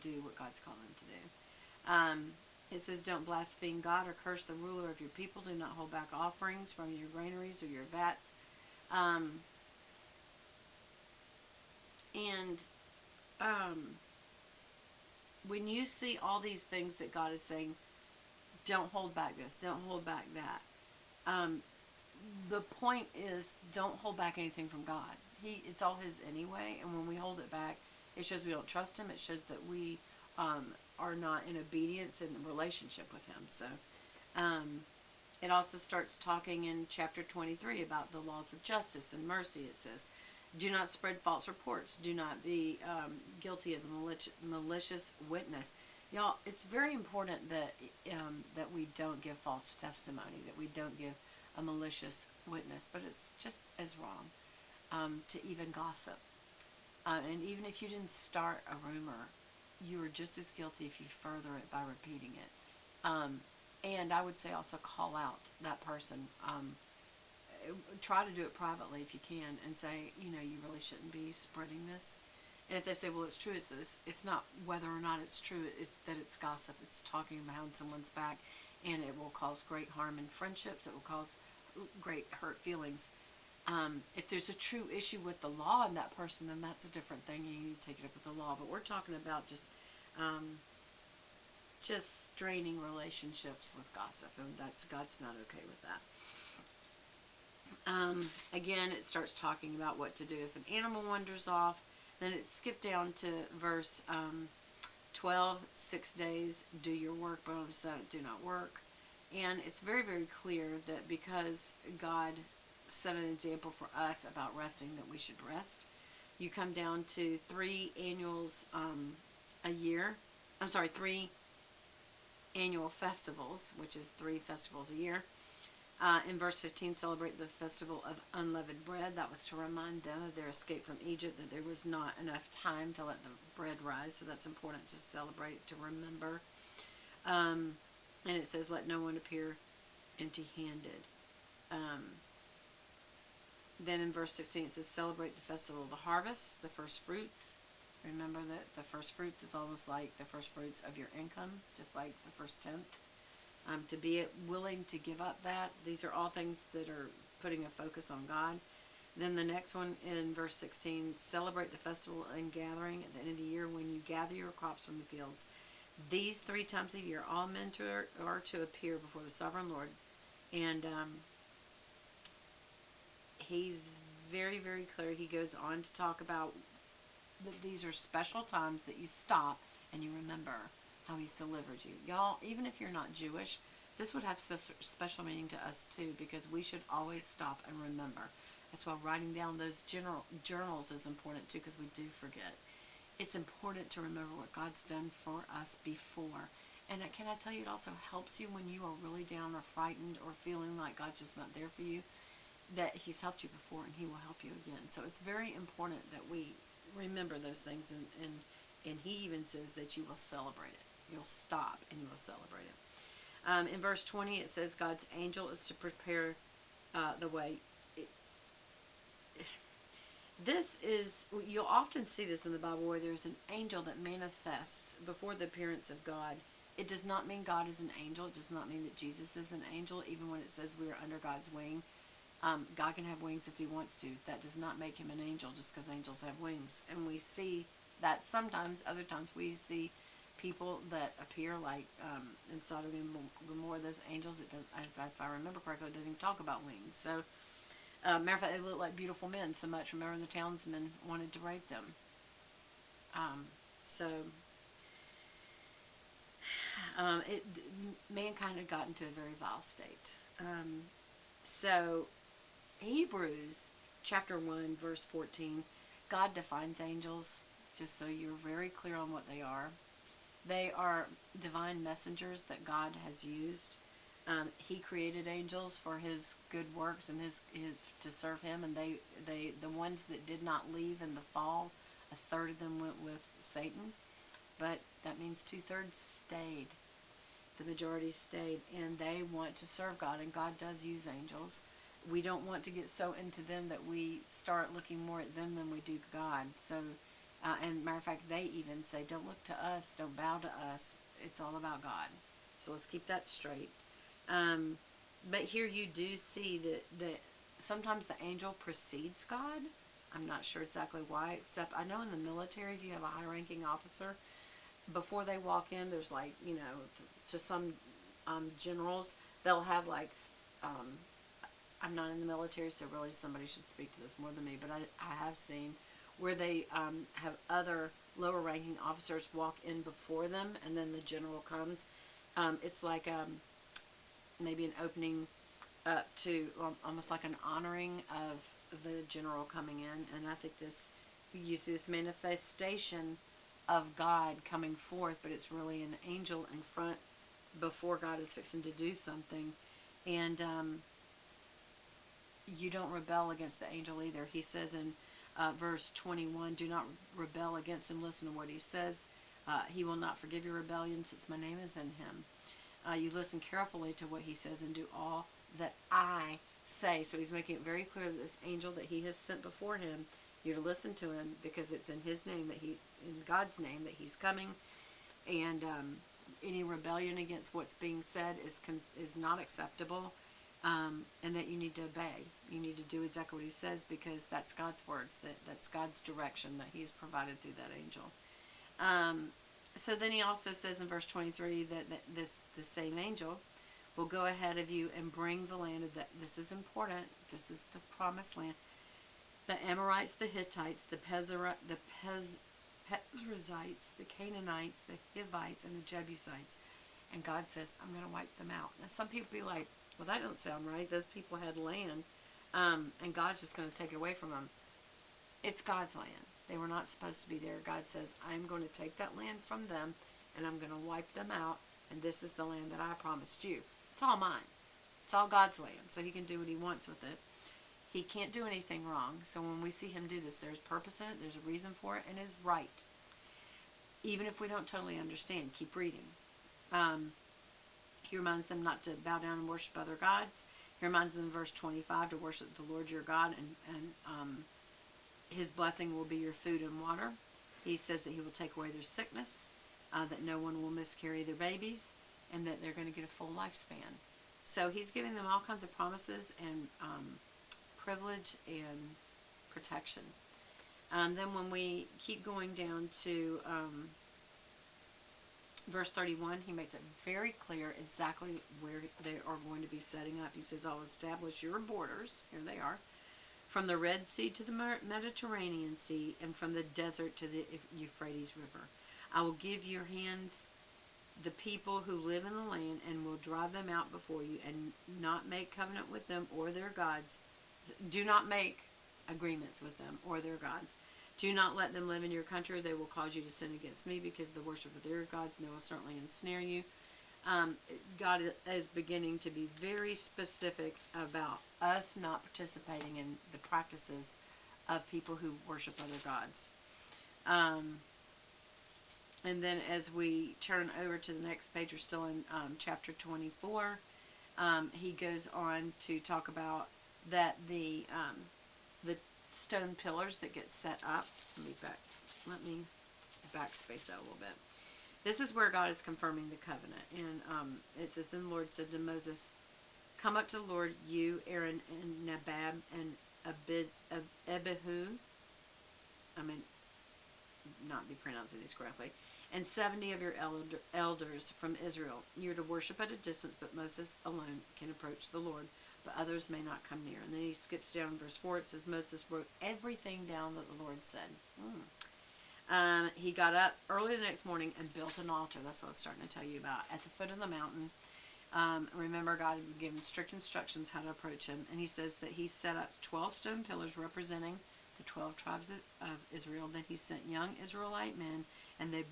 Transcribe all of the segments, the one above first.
do what God's calling them to do. It says, don't blaspheme God or curse the ruler of your people. Do not hold back offerings from your granaries or your vats. And when you see all these things that God is saying, don't hold back this, don't hold back that. The point is, don't hold back anything from God. It's all His anyway, and when we hold it back, it shows we don't trust Him. It shows that we are not in obedience in relationship with Him. So it also starts talking in chapter 23 about the laws of justice and mercy. It says, do not spread false reports. Do not be guilty of malicious witness. Y'all, it's very important that that we don't give false testimony, that we don't give a malicious witness. But it's just as wrong to even gossip. And even if you didn't start a rumor, you are just as guilty if you further it by repeating it. And I would say also call out that person. Try to do it privately if you can, and say, you really shouldn't be spreading this. And if they say, well, it's true, it's not whether or not it's true, it's that it's gossip. It's talking behind someone's back, and it will cause great harm in friendships. It will cause great hurt feelings. If there's a true issue with the law in that person, then that's a different thing. You need to take it up with the law. But we're talking about just straining relationships with gossip, and God's not okay with that. Again, it starts talking about what to do if an animal wanders off. Then it skipped down to verse 12. 6 days, do your work, but on the seventh, do not work. And it's very, very clear that because God set an example for us about resting, that we should rest. You come down to 3 annuals a year. I'm sorry, 3 annual festivals, which is 3 festivals a year. In verse 15, celebrate the festival of unleavened bread. That was to remind them of their escape from Egypt, that there was not enough time to let the bread rise. So that's important to celebrate, to remember. And it says, let no one appear empty-handed. Then in verse 16, it says, celebrate the festival of the harvest, the first fruits. Remember that the first fruits is almost like the first fruits of your income, just like the first tenth. To be willing to give up that. These are all things that are putting a focus on God. Then the next one in verse 16, celebrate the festival and gathering at the end of the year when you gather your crops from the fields. These 3 times a year, all men are to appear before the sovereign Lord. And He's very, very clear. He goes on to talk about that these are special times that you stop and you remember how He's delivered you. Y'all, even if you're not Jewish, this would have special meaning to us too, because we should always stop and remember. That's why writing down those journals is important too, because we do forget. It's important to remember what God's done for us before. And can I tell you, it also helps you when you are really down or frightened or feeling like God's just not there for you, that He's helped you before and He will help you again. So it's very important that we remember those things, and He even says that you will celebrate it. You'll stop and you will celebrate it. In verse 20, it says God's angel is to prepare the way. You'll often see this in the Bible where there's an angel that manifests before the appearance of God. It does not mean God is an angel. It does not mean that Jesus is an angel, even when it says we are under God's wing. God can have wings if He wants to. That does not make Him an angel just because angels have wings. And we see that sometimes. Other times we see people that appear like in Sodom and Gomorrah, those angels. If I remember correctly, it doesn't even talk about wings. So, matter of fact, they look like beautiful men so much. Remember, the townsmen wanted to rape them. Mankind had gotten to a very vile state. So, Hebrews chapter 1, verse 14, God defines angels, just so you're very clear on what they are. They are divine messengers that God has used. He created angels for His good works and his to serve Him, and the ones that did not leave in the fall, 1/3 of them went with Satan, but that means 2/3 stayed. The majority stayed, and they want to serve God, and God does use angels. We don't want to get so into them that we start looking more at them than we do God. So And matter of fact, they even say, don't look to us, don't bow to us. It's all about God. So let's keep that straight. But here you do see that sometimes the angel precedes God. I'm not sure exactly why, except I know in the military, if you have a high-ranking officer, before they walk in, there's like, to some generals, they'll have like, I'm not in the military, so really somebody should speak to this more than me, but I have seen where they have other lower ranking officers walk in before them, and then the general comes. It's like maybe an opening up to almost like an honoring of the general coming in. And I think you see this manifestation of God coming forth, but it's really an angel in front before God is fixing to do something. And you don't rebel against the angel either. He says in verse 21, do not rebel against him. Listen to what he says. He will not forgive your rebellion since my name is in him. You listen carefully to what he says and do all that I say. So he's making it very clear that this angel that he has sent before him, you're to listen to him because it's in his name in God's name that he's coming. And any rebellion against what's being said is not acceptable. And that you need to obey. You need to do exactly what he says because that's God's words. That's God's direction that he's provided through that angel. So then he also says in verse 23 that the same angel will go ahead of you and bring the land of this is important. This is the promised land. The Amorites, the Hittites, the Perizzites, the Canaanites, the Hivites, and the Jebusites. And God says, I'm going to wipe them out. Now some people be like, well, that doesn't sound right. Those people had land, and God's just going to take it away from them. It's God's land. They were not supposed to be there. God says, I'm going to take that land from them, and I'm going to wipe them out, and this is the land that I promised you. It's all mine. It's all God's land, so he can do what he wants with it. He can't do anything wrong, so when we see him do this, there's purpose in it, there's a reason for it, and it's right. Even if we don't totally understand, keep reading. He reminds them not to bow down and worship other gods. He reminds them in verse 25 to worship the Lord your God, and his blessing will be your food and water. He says that he will take away their sickness, that no one will miscarry their babies, and that they're going to get a full lifespan. So he's giving them all kinds of promises and privilege and protection. Then when we keep going down to verse 31, he makes it very clear exactly where they are going to be setting up. He says, I'll establish your borders, here they are, from the Red Sea to the Mediterranean Sea, and from the desert to the Euphrates River. I will give your hands the people who live in the land, and will drive them out before you, and not make covenant with them or their gods. Do not make agreements with them or their gods. Do not let them live in your country. They will cause you to sin against me, because the worship of their gods they will certainly ensnare you. God is beginning to be very specific about us not participating in the practices of people who worship other gods. And then as we turn over to the next page, we're still in chapter 24. He goes on to talk about that the stone pillars that get set up. Let me backspace that a little bit. This is where God is confirming the covenant. And it says, then the Lord said to Moses, come up to the Lord, you, Aaron, and Nadab, and Abihu. I mean, not be pronouncing these correctly. And 70 of your elders from Israel. You're to worship at a distance, but Moses alone can approach the Lord, but others may not come near. And then he skips down in verse 4. It says, Moses wrote everything down that the Lord said. He got up early the next morning and built an altar. That's what I was starting to tell you about. At the foot of the mountain. Remember, God had given strict instructions how to approach him. And he says that he set up 12 stone pillars representing the 12 tribes of Israel. Then he sent young Israelite men, and they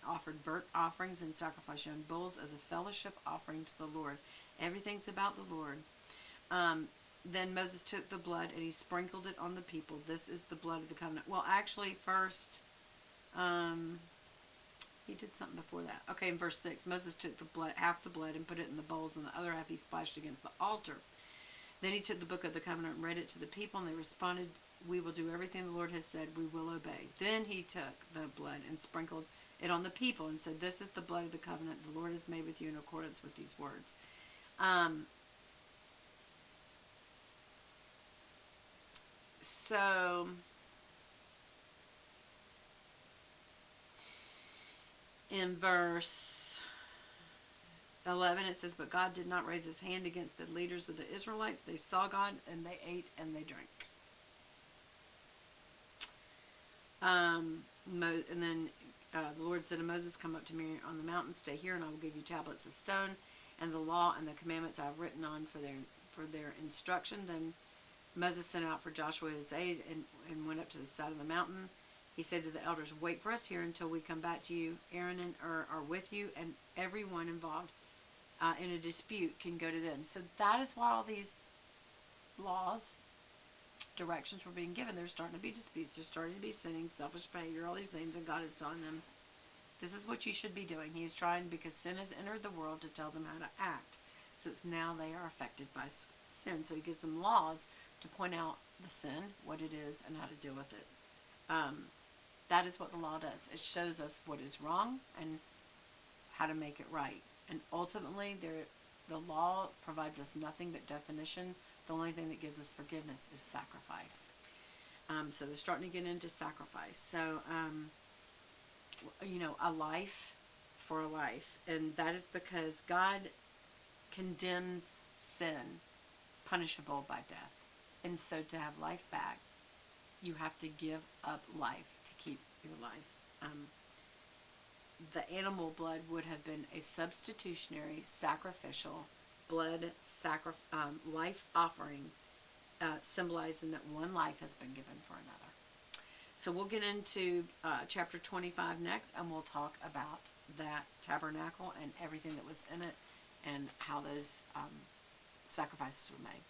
offered burnt offerings and sacrificed young bulls as a fellowship offering to the Lord. Everything's about the Lord. Then Moses took the blood and he sprinkled it on the people. This is the blood of the covenant. Well, actually, first, he did something before that. Okay, in verse 6, Moses took the blood, half the blood, and put it in the bowls, and the other half he splashed against the altar. Then he took the book of the covenant and read it to the people, and they responded we will do everything the Lord has said. We will obey. Then he took the blood and sprinkled it on the people and said, this is the blood of the covenant the Lord has made with you in accordance with these words. So in verse 11 it says, but God did not raise his hand against the leaders of the Israelites. They saw God and they ate and they drank. And then the Lord said to Moses, come up to me on the mountain, stay here, and I will give you tablets of stone and the law and the commandments I have written on for their instruction. Then Moses sent out for Joshua his aide and went up to the side of the mountain. He said to the elders, wait for us here until we come back to you. Aaron and Ur are with you, and everyone involved in a dispute can go to them. So that is why all these laws, directions were being given. There's starting to be disputes. There's starting to be sinning, selfish behavior, all these things, and God is telling them, this is what you should be doing. He is trying, because sin has entered the world, to tell them how to act, since now they are affected by sin. So he gives them laws to point out the sin, what it is, and how to deal with it. That is what the law does. It shows us what is wrong and how to make it right. And ultimately, the law provides us nothing but definition. The only thing that gives us forgiveness is sacrifice. So they're starting to get into sacrifice. So, a life for a life. And that is because God condemns sin, punishable by death. And so to have life back, you have to give up life to keep your life. The animal blood would have been a substitutionary, sacrificial blood life offering, symbolizing that one life has been given for another. So we'll get into chapter 25 next, and we'll talk about that tabernacle and everything that was in it and how those sacrifices were made.